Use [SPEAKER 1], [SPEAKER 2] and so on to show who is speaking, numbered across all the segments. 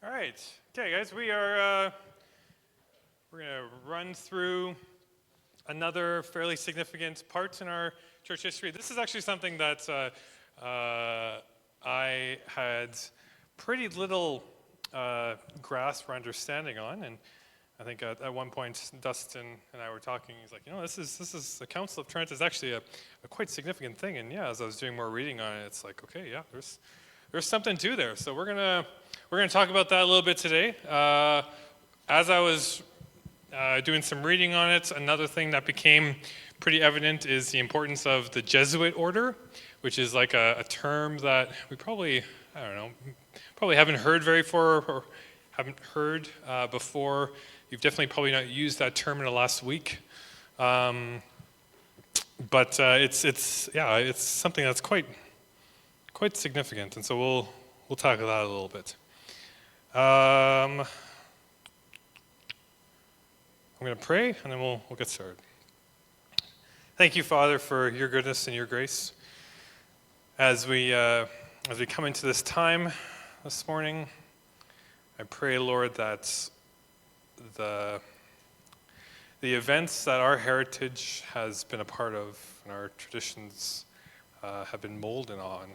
[SPEAKER 1] All right. Okay, guys, we're going to run through another fairly significant part in our church history. This is actually something that I had pretty little grasp or understanding on, and I think at one point Dustin and I were talking. He's like, this is the Council of Trent is actually a quite significant thing. And yeah, as I was doing more reading on it, it's like, okay, yeah, there's something to there. So we're gonna talk about that a little bit today. As I was doing some reading on it, another thing that became pretty evident is the importance of the Jesuit order, which is like a term that we probably haven't heard before. You've definitely probably not used that term in the last week, but it's something that's quite significant, and so we'll talk about that a little bit. I'm going to pray, and then we'll get started. Thank you, Father, for your goodness and your grace. As we come into this time this morning, I pray, Lord, that the events that our heritage has been a part of and our traditions have been molded on,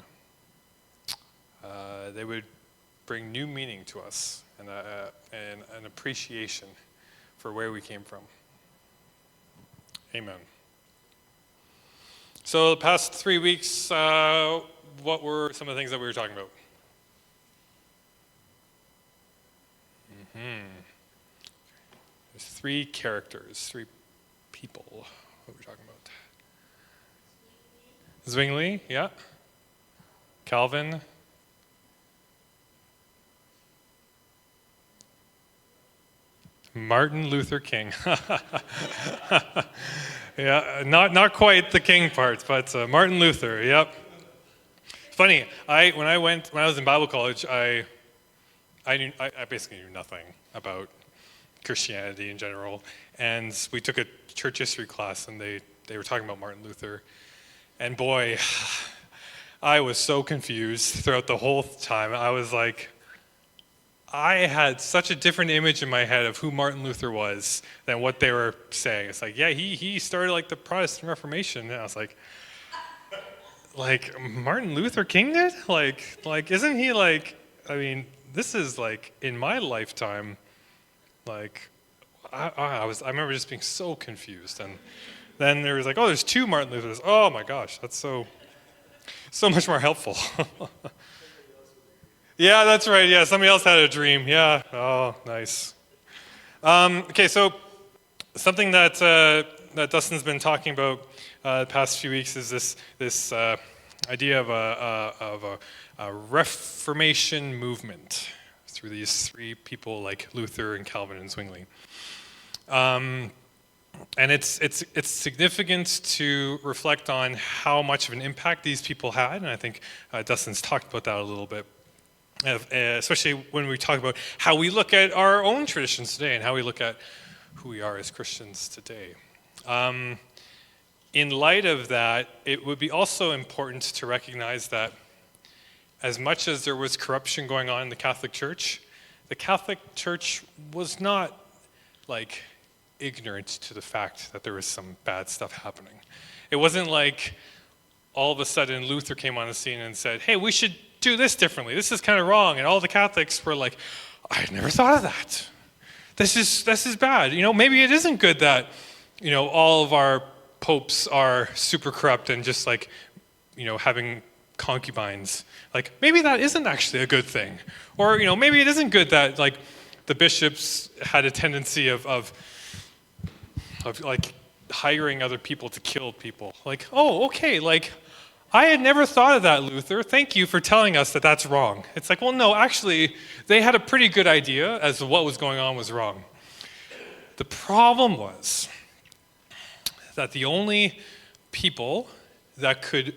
[SPEAKER 1] they would bring new meaning to us and an appreciation for where we came from. Amen. So the past 3 weeks, what were some of the things that we were talking about? There's three characters, three people. What are we talking about? Zwingli, yeah. Calvin. Martin Luther King. Yeah, not quite the king part, but Martin Luther, yep. Funny, when I was in Bible college, I basically knew nothing about Christianity in general, and we took a church history class, and they were talking about Martin Luther, and boy, I was so confused throughout the whole time. I was like, I had such a different image in my head of who Martin Luther was than what they were saying. It's like, yeah, he started like the Protestant Reformation, and I was like Martin Luther King did? Like, isn't he like? I mean, this is like in my lifetime. Like, I remember just being so confused, and then there was like, oh, there's two Martin Luthers. Oh my gosh, that's so much more helpful. Yeah, that's right. Yeah, somebody else had a dream. Yeah. Oh, nice. Okay, so something that Dustin's been talking about the past few weeks is this idea of a Reformation movement through these three people like Luther and Calvin and Zwingli. And it's significant to reflect on how much of an impact these people had, and I think Dustin's talked about that a little bit. Especially when we talk about how we look at our own traditions today and how we look at who we are as Christians today. In light of that, it would be also important to recognize that as much as there was corruption going on in the Catholic Church was not like ignorant to the fact that there was some bad stuff happening. It wasn't like all of a sudden Luther came on the scene and said, hey, we should do this differently. This is kind of wrong. And all the Catholics were like, I never thought of that. This is bad. Maybe it isn't good that, all of our popes are super corrupt and just like, having concubines. Like, maybe that isn't actually a good thing. Or, maybe it isn't good that like the bishops had a tendency of like hiring other people to kill people. Like, oh, okay, like, I had never thought of that, Luther. Thank you for telling us that that's wrong. It's like, well, no, actually, they had a pretty good idea as to what was going on was wrong. The problem was that the only people that could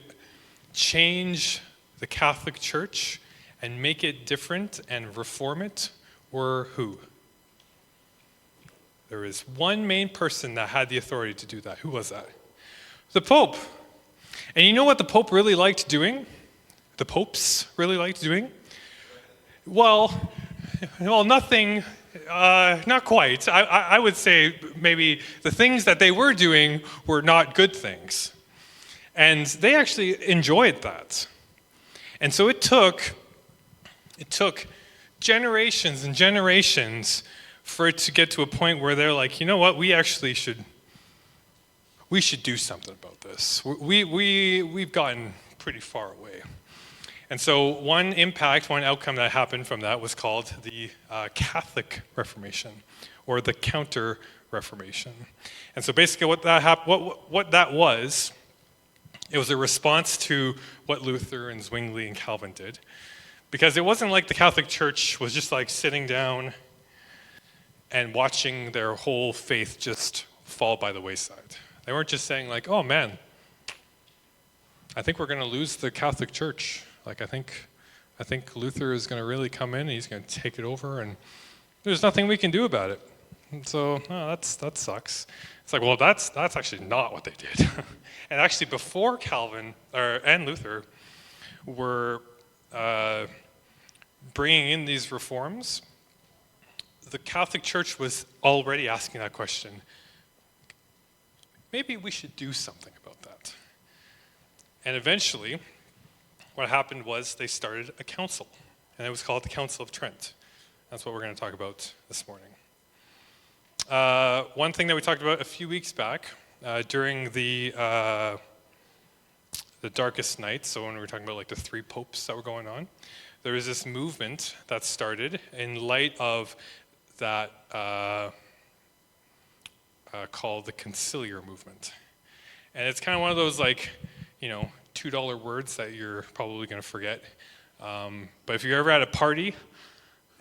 [SPEAKER 1] change the Catholic Church and make it different and reform it were who? There is one main person that had the authority to do that. Who was that? The Pope. And you know what the Pope really liked doing? The popes really liked doing? Well, Well, nothing, not quite. I would say maybe the things that they were doing were not good things. And they actually enjoyed that. And so it took generations and generations for it to get to a point where they're like, you know what, we should do something about this. We've gotten pretty far away. And so one outcome that happened from that was called the Catholic Reformation, or the Counter-Reformation. And so basically what that was, it was a response to what Luther and Zwingli and Calvin did. Because it wasn't like the Catholic Church was just like sitting down and watching their whole faith just fall by the wayside. They weren't just saying like, oh man, I think we're going to lose the Catholic Church. Like I think Luther is going to really come in and he's going to take it over and there's nothing we can do about it. And so that sucks. It's like, well, that's actually not what they did. And actually before Calvin and Luther were bringing in these reforms, the Catholic Church was already asking that question. Maybe we should do something about that. And eventually, what happened was they started a council, and it was called the Council of Trent. That's what we're going to talk about this morning. One thing that we talked about a few weeks back during the darkest night, so when we were talking about like the 3 popes that were going on, there was this movement that started in light of that called the conciliar movement. And it's kind of one of those like, $2 words that you're probably going to forget. But if you're ever at a party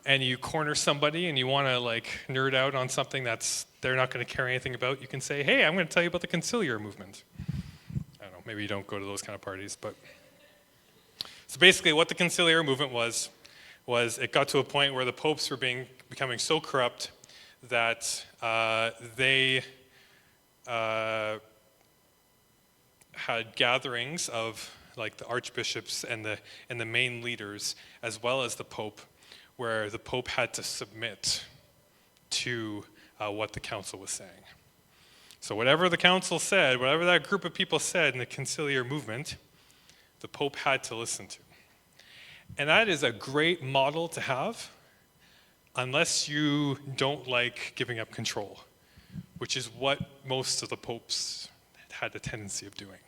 [SPEAKER 1] and you corner somebody and you want to like nerd out on something that's they're not going to care anything about, you can say, hey, I'm going to tell you about the conciliar movement. I don't know, maybe you don't go to those kind of parties, but... So basically what the conciliar movement was it got to a point where the popes were becoming so corrupt that they had gatherings of like the archbishops and the main leaders, as well as the pope, where the pope had to submit to what the council was saying. So whatever the council said, whatever that group of people said in the conciliar movement, the pope had to listen to. And that is a great model to have unless you don't like giving up control, which is what most of the popes had a tendency of doing.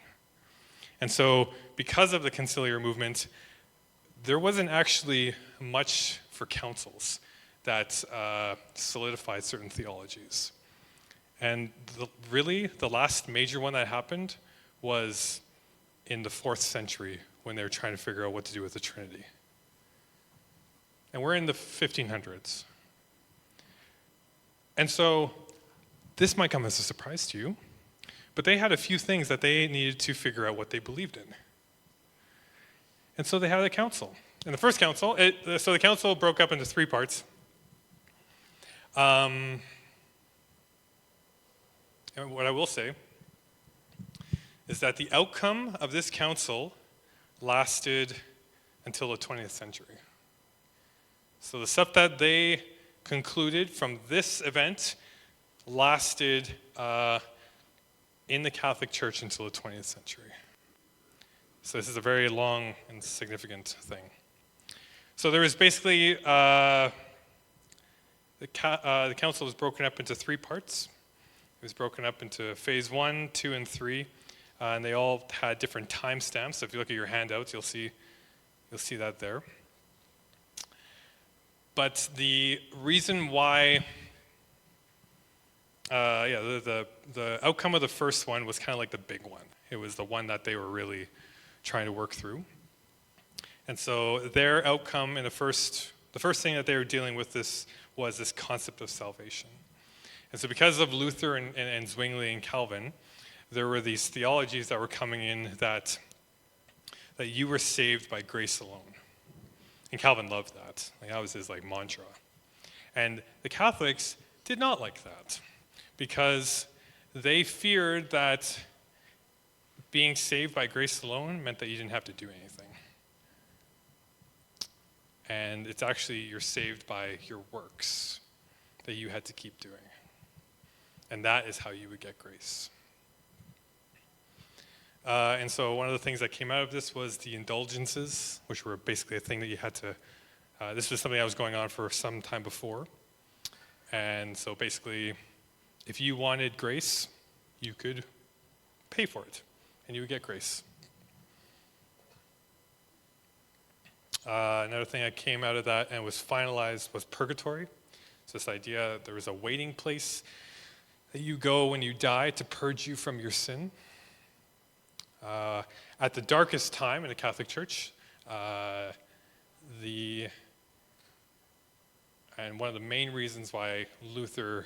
[SPEAKER 1] And so because of the conciliar movement, there wasn't actually much for councils that solidified certain theologies. And really, the last major one that happened was in the 4th century when they were trying to figure out what to do with the Trinity. And we're in the 1500s. And so this might come as a surprise to you, but they had a few things that they needed to figure out what they believed in. And so they had a council. In the first council, so the council broke up into 3 parts. And what I will say is that the outcome of this council lasted until the 20th century. So the stuff that they concluded from this event lasted in the Catholic Church until the 20th century. So this is a very long and significant thing. So there was basically, the council was broken up into 3 parts. It was broken up into phase 1, 2, and 3, and they all had different timestamps. So if you look at your handouts, you'll see that there. But the reason why, the outcome of the first one was kind of like the big one. It was the one that they were really trying to work through. And so their outcome in the first thing that they were dealing with was this concept of salvation. And so because of Luther and Zwingli and Calvin, there were these theologies that were coming in that you were saved by grace alone. And Calvin loved that. That was his mantra. And the Catholics did not like that because they feared that being saved by grace alone meant that you didn't have to do anything. And it's actually, you're saved by your works that you had to keep doing. And that is how you would get grace. And so one of the things that came out of this was the indulgences, which were basically a thing that you had to, this was something that was going on for some time before. And so basically, if you wanted grace, you could pay for it, and you would get grace. Another thing that came out of that and was finalized was purgatory. So this idea that there was a waiting place that you go when you die to purge you from your sin. At the darkest time in the Catholic Church, and one of the main reasons why Luther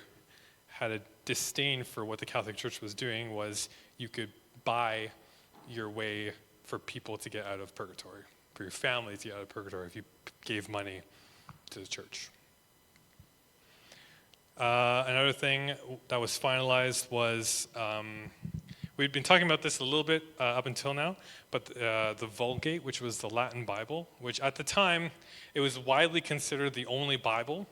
[SPEAKER 1] had a disdain for what the Catholic Church was doing was you could buy your way for people to get out of purgatory, for your family to get out of purgatory if you gave money to the church. Another thing that was finalized was, we'd been talking about this a little bit up until now, but the Vulgate, which was the Latin Bible, which at the time, it was widely considered the only Bible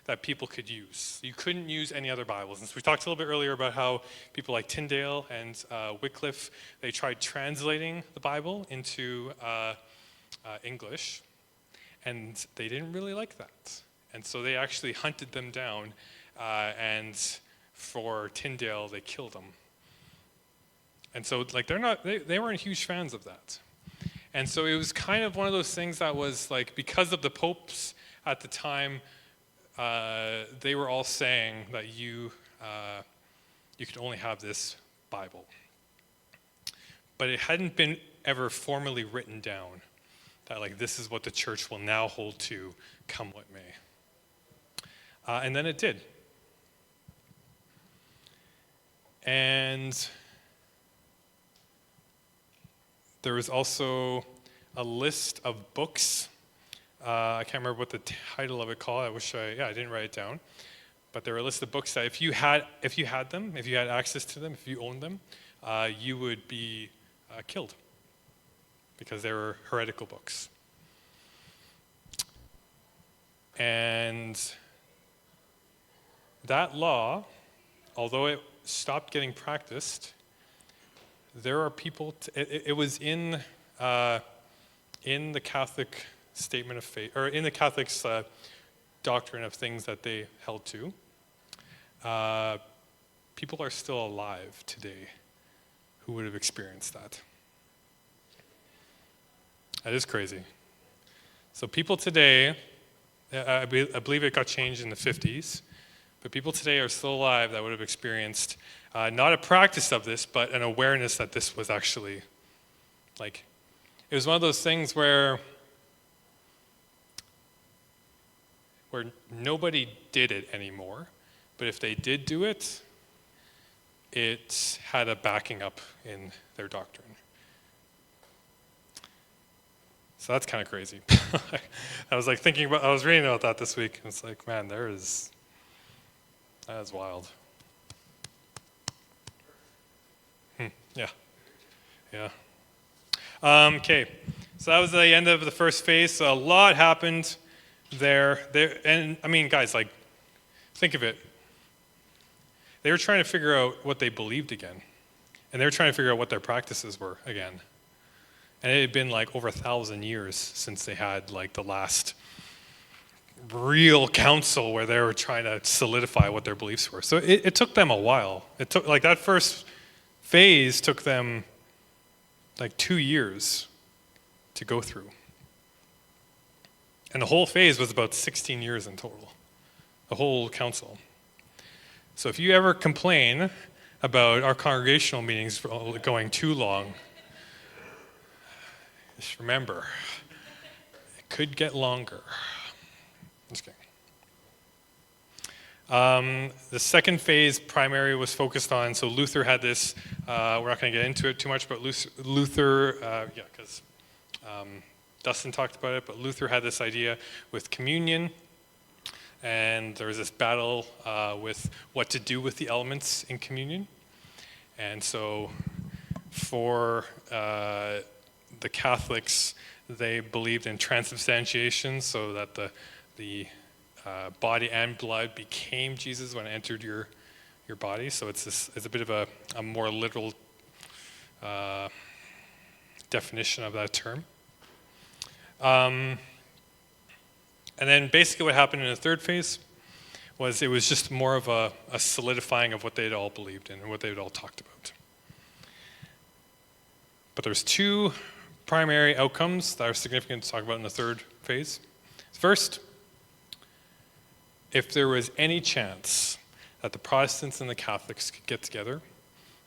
[SPEAKER 1] that people could use. You couldn't use any other Bibles. And so we talked a little bit earlier about how people like Tyndale and Wycliffe, they tried translating the Bible into English, and they didn't really like that. And so they actually hunted them down, and for Tyndale, they killed them. And so like they weren't huge fans of that. And so it was kind of one of those things that was like, because of the popes at the time, they were all saying that you could only have this Bible. But it hadn't been ever formally written down that like this is what the church will now hold to, come what may. And then it did. And there was also a list of books. I can't remember what the title of it called. I wish I didn't write it down. But there were a list of books that if you had them, if you had access to them, if you owned them, you would be killed because they were heretical books. And that law, although it stopped getting practiced, there are people. It was in the Catholic statement of faith, or in the Catholics' doctrine of things that they held to. People are still alive today who would have experienced that. That is crazy. So people today, I believe it got changed in the 50s, but people today are still alive that would have experienced not a practice of this, but an awareness that this was actually, like, it was one of those things where nobody did it anymore, but if they did do it, it had a backing up in their doctrine. So that's kind of crazy. I was like I was reading about that this week, and it's like, man, that is wild. Yeah. Okay, so that was the end of the first phase. So a lot happened there, and I mean, guys, like, think of it. They were trying to figure out what they believed again, and they were trying to figure out what their practices were again. And it had been like over 1,000 years since they had like the last real council where they were trying to solidify what their beliefs were. So it took them a while. It took, like, that first phase took them like 2 years to go through. And the whole phase was about 16 years in total, the whole council. So if you ever complain about our congregational meetings going too long, just remember, it could get longer. Just kidding. The second phase, primary, was focused on, so Luther had this, we're not going to get into it too much, but Luther, because Dustin talked about it, but Luther had this idea with communion, and there was this battle with what to do with the elements in communion. And so for the Catholics, They believed in transubstantiation, so that the body and blood became Jesus when it entered your body. So it's a bit of a more literal definition of that term. And then basically what happened in the third phase was it was just more of a solidifying of what they'd all believed in and what they'd all talked about. But there's two primary outcomes that are significant to talk about in the third phase. First, if there was any chance that the Protestants and the Catholics could get together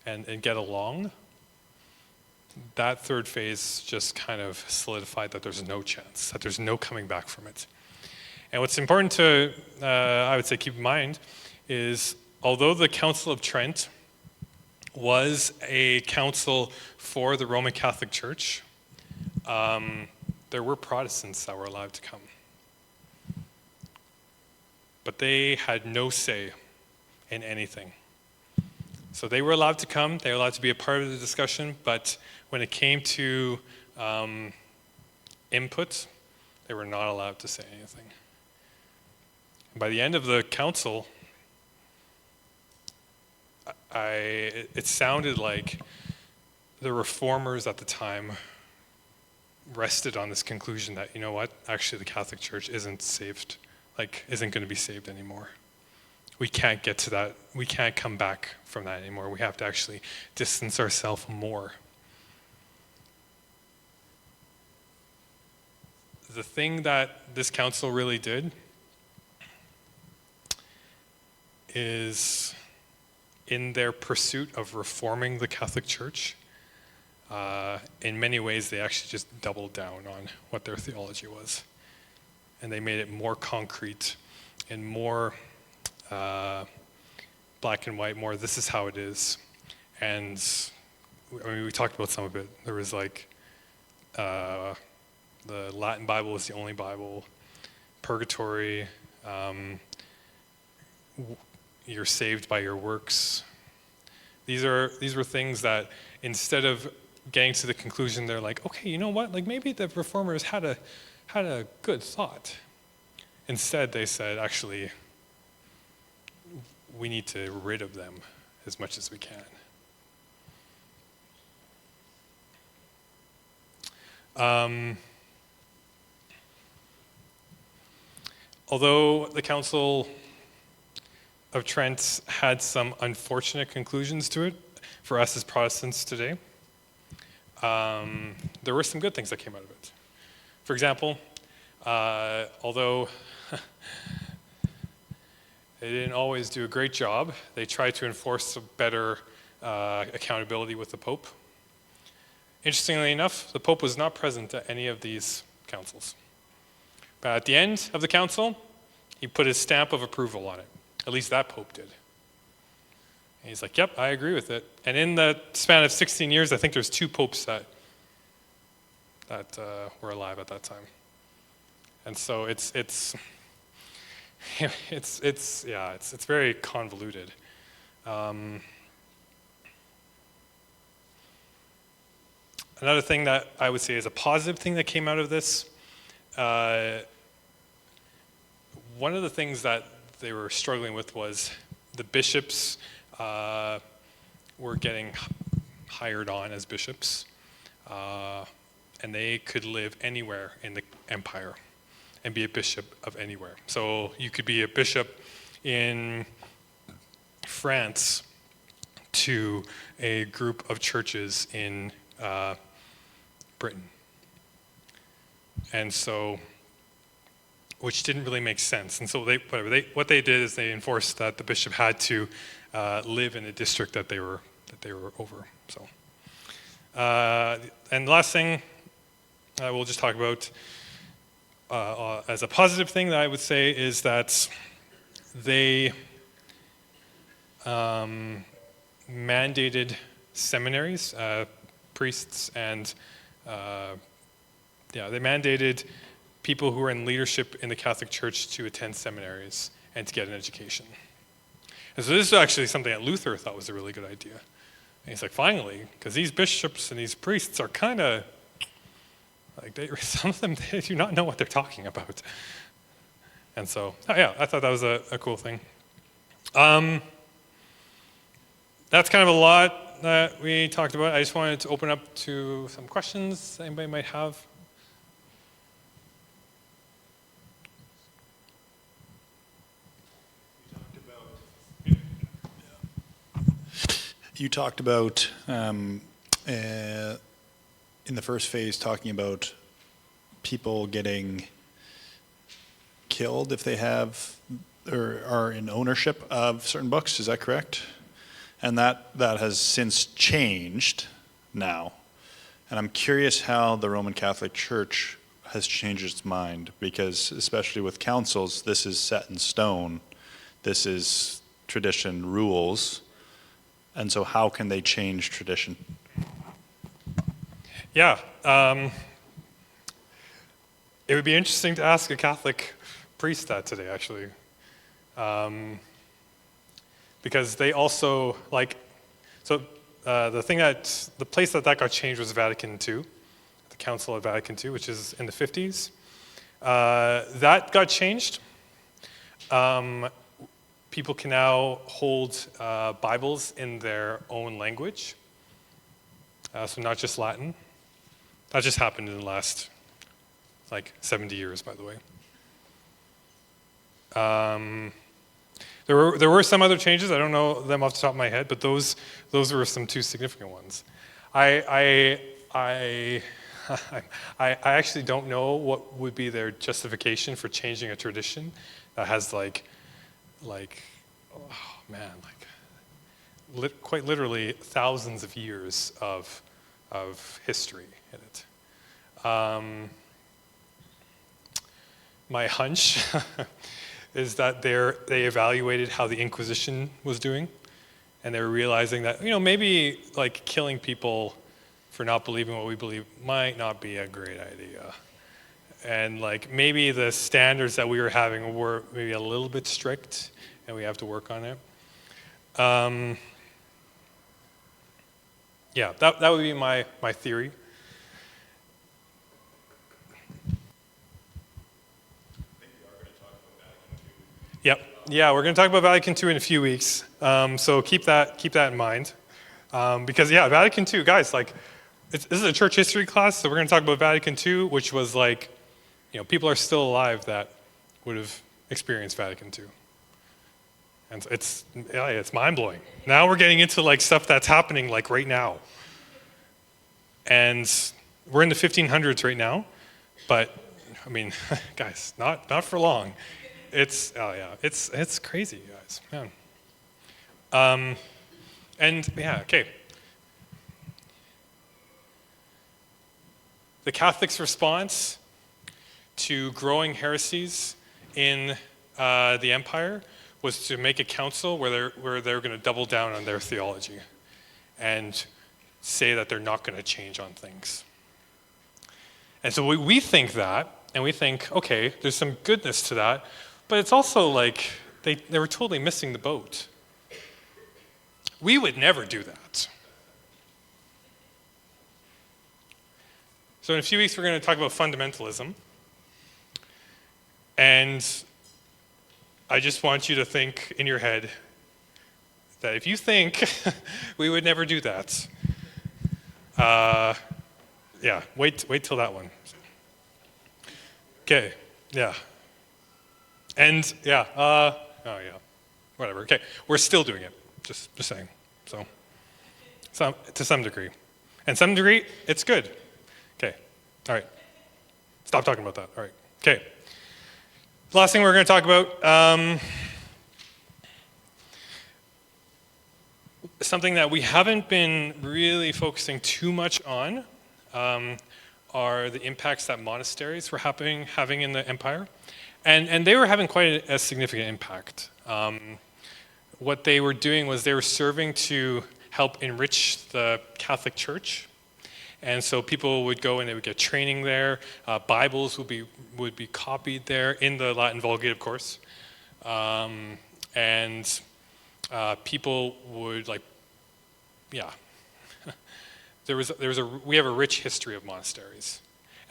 [SPEAKER 1] and get along, that third phase just kind of solidified that there's no chance, that there's no coming back from it. And what's important to, I would say, keep in mind is although the Council of Trent was a council for the Roman Catholic Church, there were Protestants that were allowed to come. But they had no say in anything. So they were allowed to come, they were allowed to be a part of the discussion, but when it came to input, they were not allowed to say anything. And by the end of the council, it sounded like the reformers at the time rested on this conclusion that, you know what, actually the Catholic Church isn't saved, isn't going to be saved anymore. We can't get to that, we can't come back from that anymore. We have to actually distance ourselves more. The thing that this council really did is, in their pursuit of reforming the Catholic Church, in many ways they actually just doubled down on what their theology was. And they made it more concrete and more black and white, more this is how it is. And I mean, we talked about some of it. There was the Latin Bible was the only Bible, purgatory, you're saved by your works. These were things that instead of getting to the conclusion, they're like, okay, you know what? Maybe the reformers had a good thought. Instead, they said, actually, we need to rid of them as much as we can. Although the Council of Trent had some unfortunate conclusions to it for us as Protestants today, there were some good things that came out of it. For example, although they didn't always do a great job, they tried to enforce a better accountability with the Pope. Interestingly enough, the Pope was not present at any of these councils. But at the end of the council, he put his stamp of approval on it. At least that Pope did. And he's like, yep, I agree with it. And in the span of 16 years, I think there's 2 popes that were alive at that time. And so it's very convoluted. Another thing that I would say is a positive thing that came out of this, one of the things that they were struggling with was the bishops were getting hired on as bishops, and they could live anywhere in the empire and be a bishop of anywhere. So you could be a bishop in France to a group of churches in Britain. And so, which didn't really make sense. And so what they did is they enforced that the bishop had to live in the district that they were over. So, and the last thing we'll just talk about as a positive thing that I would say is that they mandated seminaries, priests, and they mandated people who were in leadership in the Catholic Church to attend seminaries and to get an education. And so this is actually something that Luther thought was a really good idea. And he's like, finally, because these bishops and these priests are kind of, Like some of them, they do not know what they're talking about. And so, yeah, I thought that was a cool thing. That's kind of a lot that we talked about. I just wanted to open up to some questions anybody might have.
[SPEAKER 2] You talked about, in the first phase, talking about people getting killed if they have or are in ownership of certain books. Is that correct? And that has since changed now. And I'm curious how the Roman Catholic Church has changed its mind, because especially with councils, this is set in stone. This is tradition rules. And so how can they change tradition?
[SPEAKER 1] Yeah. It would be interesting to ask a Catholic priest that today, actually. Because they also, the place that got changed was Vatican II, the Council of Vatican II, which is in the 50s. That got changed. People can now hold Bibles in their own language, so not just Latin. That just happened in the last 70 years, by the way. There were some other changes. I don't know them off the top of my head, but those were some two significant ones. I actually don't know what would be their justification for changing a tradition that has quite literally thousands of years of history in it. My hunch is that they evaluated how the Inquisition was doing, and they were realizing that maybe killing people for not believing what we believe might not be a great idea, and maybe the standards that we were having were maybe a little bit strict, and we have to work on it. Yeah, that would be my theory. Yep. Yeah, we're going to talk about Vatican II in a few weeks. So keep that in mind. Because Vatican II, guys, this is a church history class, so we're going to talk about Vatican II, which was people are still alive that would have experienced Vatican II. And it's mind-blowing. Now we're getting into stuff that's happening right now. And we're in the 1500s right now, but I mean, guys, not for long. It's crazy, guys, man. Okay. The Catholics' response to growing heresies in the empire was to make a council where they're going to double down on their theology and say that they're not going to change on things. And so we think that, and we think, okay, there's some goodness to that, but it's also they were totally missing the boat. We would never do that. So in a few weeks, we're going to talk about fundamentalism. And I just want you to think in your head that if you think we would never do that, wait till that one. Okay, yeah. And whatever. Okay, we're still doing it. Just saying. So, to some degree, and some degree, it's good. Okay, all right. Stop talking about that. All right. Okay. The last thing we're going to talk about, something that we haven't been really focusing too much on, are the impacts that monasteries were having in the empire. And they were having quite a significant impact. What they were doing was they were serving to help enrich the Catholic Church. And so people would go and they would get training there. Bibles would be copied there in the Latin Vulgate, of course. People would we have a rich history of monasteries.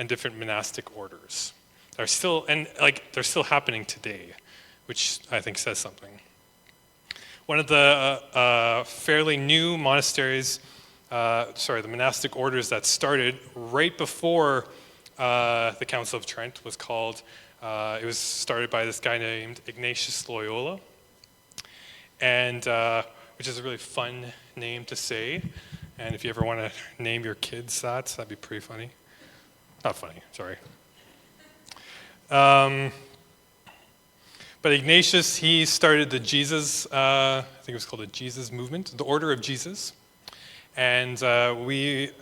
[SPEAKER 1] and different monastic orders. They're still happening today, which I think says something. One of the fairly new monasteries, the monastic orders that started right before the Council of Trent was called, it was started by this guy named Ignatius Loyola, and which is a really fun name to say. And if you ever want to name your kids that'd be pretty funny. Not funny, sorry. But Ignatius, he started the Jesus, I think it was called the Jesus movement, the Order of Jesus. And we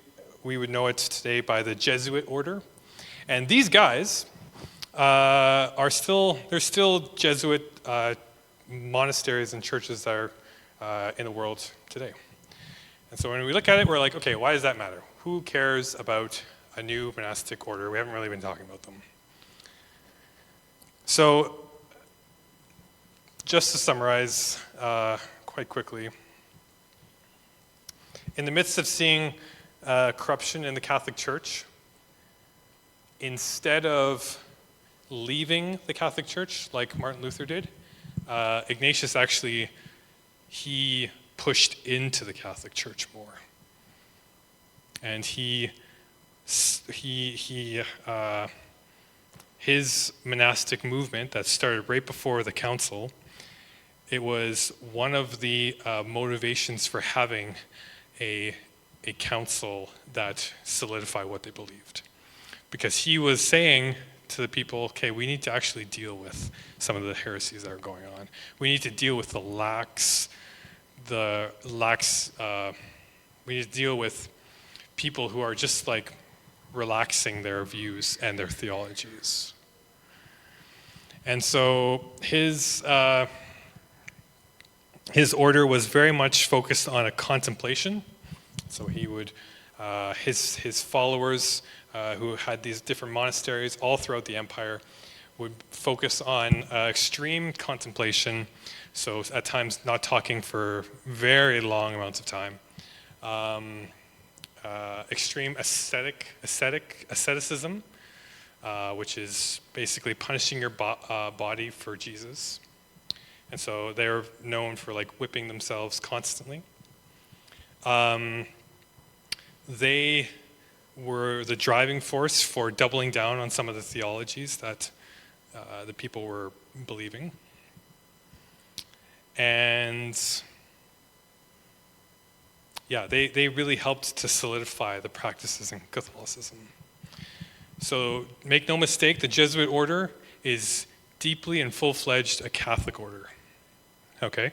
[SPEAKER 1] would know it today by the Jesuit order. And these guys they're still Jesuit monasteries and churches that are in the world today. And so when we look at it, we're like, okay, why does that matter? Who cares about a new monastic order? We haven't really been talking about them. So just to summarize quite quickly, in the midst of seeing corruption in the Catholic Church, instead of leaving the Catholic Church like Martin Luther did, Ignatius actually, he pushed into the Catholic Church more. And his monastic movement that started right before the council, it was one of the motivations for having a council that solidified what they believed. Because he was saying to the people, okay, we need to actually deal with some of the heresies that are going on. We need to deal with we need to deal with people who are just like relaxing their views and their theologies. And so his order was very much focused on a contemplation. So he would, his followers who had these different monasteries all throughout the empire would focus on extreme contemplation. So at times not talking for very long amounts of time. Extreme asceticism, which is basically punishing your body for Jesus. And so they're known for like whipping themselves constantly. They were the driving force for doubling down on some of the theologies that the people were believing. And yeah, they really helped to solidify the practices in Catholicism. So make no mistake, the Jesuit order is deeply and full-fledged a Catholic order. Okay?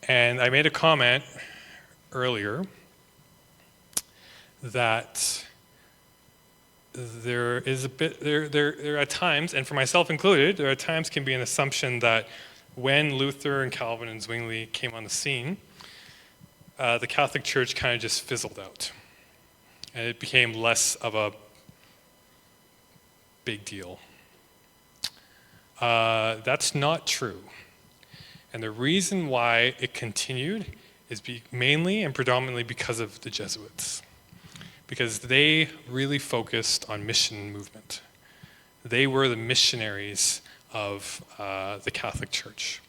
[SPEAKER 1] And I made a comment earlier that there are times, and for myself included, there are times can be an assumption that when Luther and Calvin and Zwingli came on the scene, the Catholic Church kind of just fizzled out. And it became less of a big deal. That's not true. And the reason why it continued is mainly and predominantly because of the Jesuits. Because they really focused on mission movement. They were the missionaries of the Catholic Church.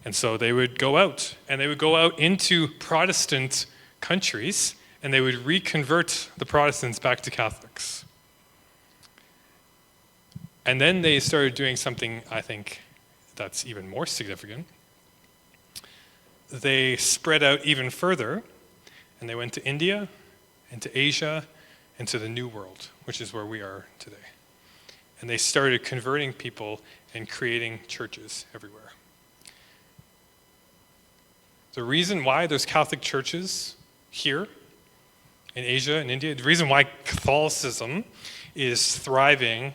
[SPEAKER 1] And so they would go out, and they would go out into Protestant countries, and they would reconvert the Protestants back to Catholics. And then they started doing something, I think, that's even more significant. They spread out even further, and they went to India, and to Asia, and to the New World, which is where we are today. And they started converting people and creating churches everywhere. The reason why there's Catholic churches here in Asia and India, the reason why Catholicism is thriving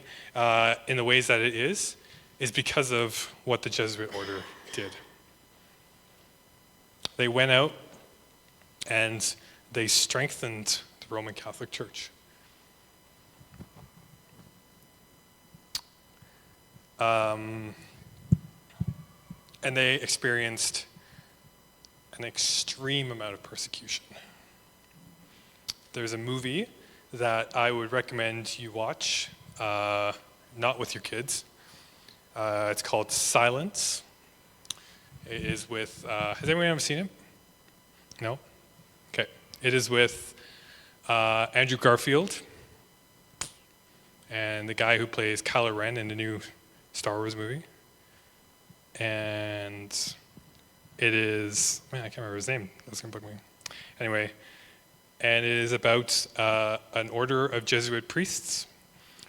[SPEAKER 1] in the ways that it is because of what the Jesuit order did. They went out and they strengthened the Roman Catholic Church. And they experienced an extreme amount of persecution. there's a movie that I would recommend you watch, not with your kids. It's called Silence. It is with, has anyone ever seen it? No? Okay. It is with Andrew Garfield and the guy who plays Kylo Ren in the new Star Wars movie. And it is, man, I can't remember his name. That's going to bug me. Anyway, and it is about an order of Jesuit priests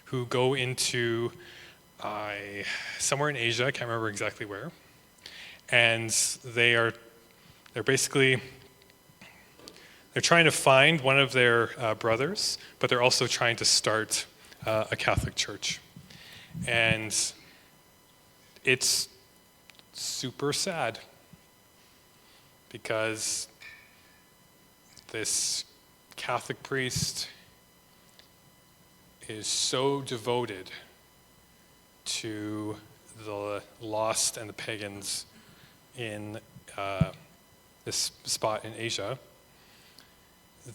[SPEAKER 1] who go into somewhere in Asia, I can't remember exactly where, and they're trying to find one of their brothers, but they're also trying to start a Catholic church. And it's super sad because this Catholic priest is so devoted to the lost and the pagans in this spot in Asia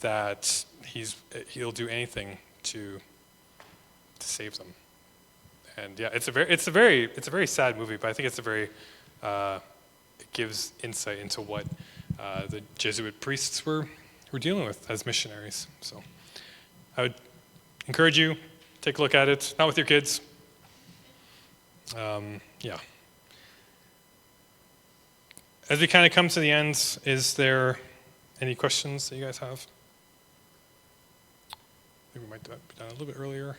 [SPEAKER 1] that he'll do anything to save them. And yeah, it's a very sad movie, but I think it gives insight into what the Jesuit priests were dealing with as missionaries. So I would encourage you, take a look at it, not with your kids. Yeah. As we kind of come to the end, is there any questions that you guys have? I think we might be done a little bit earlier.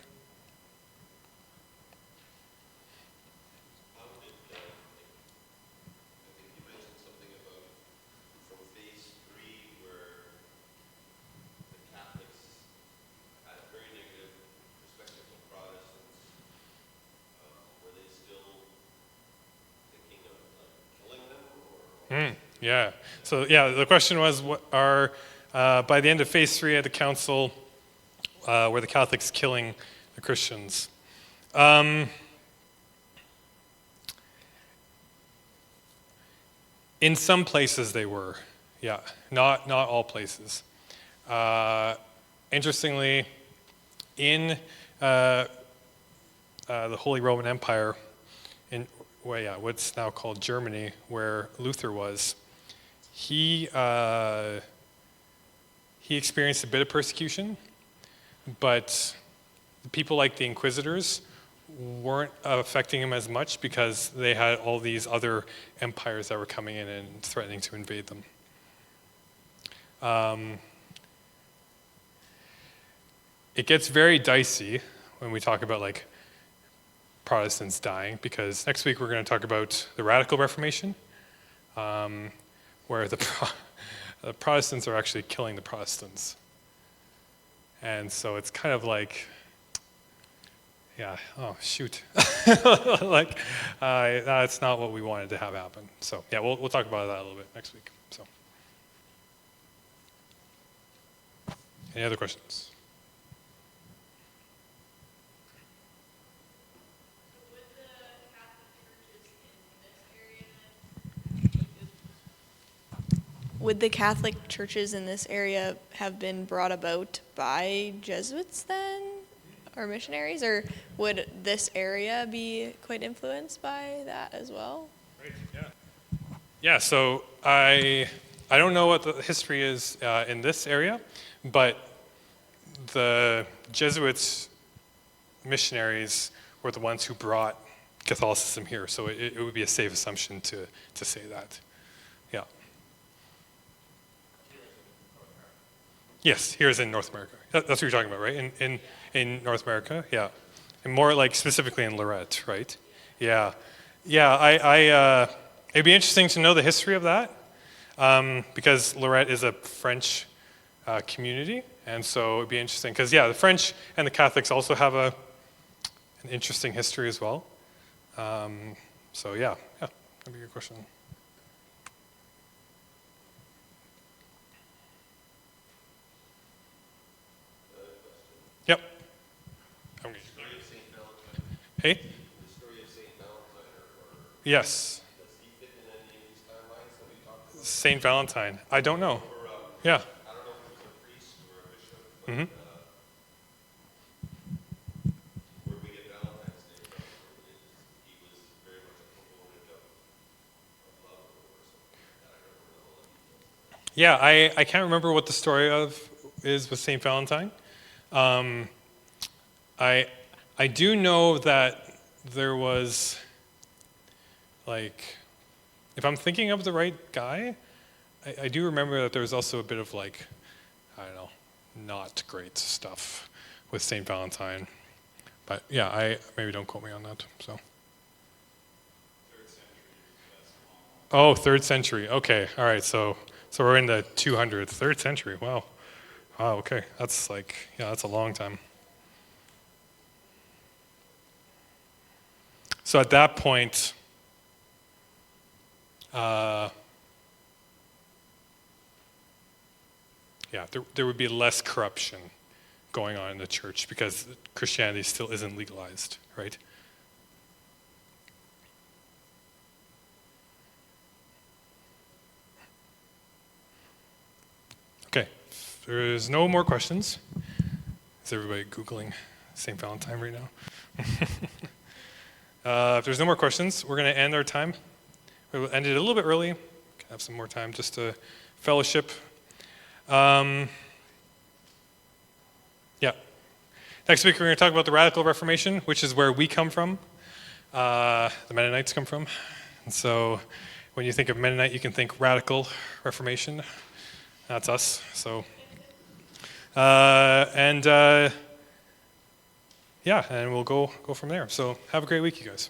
[SPEAKER 1] Yeah. So yeah, the question was, by the end of phase 3 at the council, were the Catholics killing the Christians? In some places they were, yeah. Not all places. Interestingly, in the Holy Roman Empire, in what's now called Germany, where Luther was, he experienced a bit of persecution, but people like the Inquisitors weren't affecting him as much because they had all these other empires that were coming in and threatening to invade them. It gets very dicey when we talk about like Protestants dying, because next week we're going to talk about the Radical Reformation, where the Protestants are actually killing the Protestants. And so it's kind of like, yeah, oh, shoot. Like, that's not what we wanted to have happen. So, yeah, we'll talk about that a little bit next week. So, any other questions?
[SPEAKER 3] Would the Catholic churches in this area have been brought about by Jesuits then, or missionaries, or would this area be quite influenced by that as well?
[SPEAKER 1] Right, yeah. Yeah, so I don't know what the history is in this area, but the Jesuits missionaries were the ones who brought Catholicism here, so it would be a safe assumption to say that. Yeah. Yes, here's in North America. That's what you're talking about, right? In North America, yeah. And more like specifically in Lorette, right? Yeah. Yeah, it'd be interesting to know the history of that, because Lorette is a French community, and so it'd be interesting, because yeah, the French and the Catholics also have an interesting history as well. So yeah, that'd be a good question. Yep. Hey?
[SPEAKER 4] The story of Saint Valentine, or
[SPEAKER 1] Yes.
[SPEAKER 4] does he fit in any of these timelines that we talked about?
[SPEAKER 1] Saint Valentine. I don't know. Yeah.
[SPEAKER 4] I don't know if he was a priest or a bishop,
[SPEAKER 1] Mhm.
[SPEAKER 4] Where we get Valentine's Day from, he was very much a proponent of love or something like that. I don't remember all the details.
[SPEAKER 1] Yeah, I can't remember what the story of is with St. Valentine. Um, I do know that there was, like, if I'm thinking of the right guy, I do remember that there was also a bit of, like, I don't know, not great stuff with St. Valentine. But yeah, maybe don't quote me on that. So. Oh, third century. Okay, all right. So we're in the 200th, third century. Wow. Wow. Okay, that's like, yeah, that's a long time. So at that point, yeah, there would be less corruption going on in the church because Christianity still isn't legalized, right? Okay, if there's no more questions. Is everybody Googling St. Valentine right now? If there's no more questions, we're going to end our time. We'll end it a little bit early. Have some more time just to fellowship. Yeah. Next week, we're going to talk about the Radical Reformation, which is where we come from. The Mennonites come from. And so when you think of Mennonite, you can think Radical Reformation. That's us. So, yeah, and we'll go from there. So have a great week, you guys.